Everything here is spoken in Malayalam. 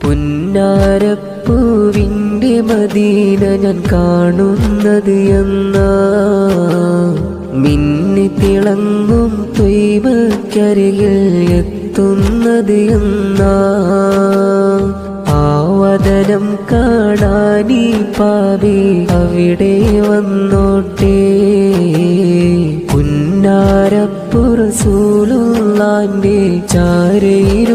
പുന്നാരപ്പൂവിൻ്റെ മദീന ഞാൻ കാണുന്നത് എന്നാ, മിന്നി തിളങ്ങും ത്വയ്ബക്കരികിൽ എത്തുന്നത് എന്നാ. ആവതനം കാണാനീ പാവി അവിടെ വന്നോട്ടേ, പുന്നാരപ്പു റസൂലുള്ളാന്റെ ചാരയിരുന്നോട്ടേ.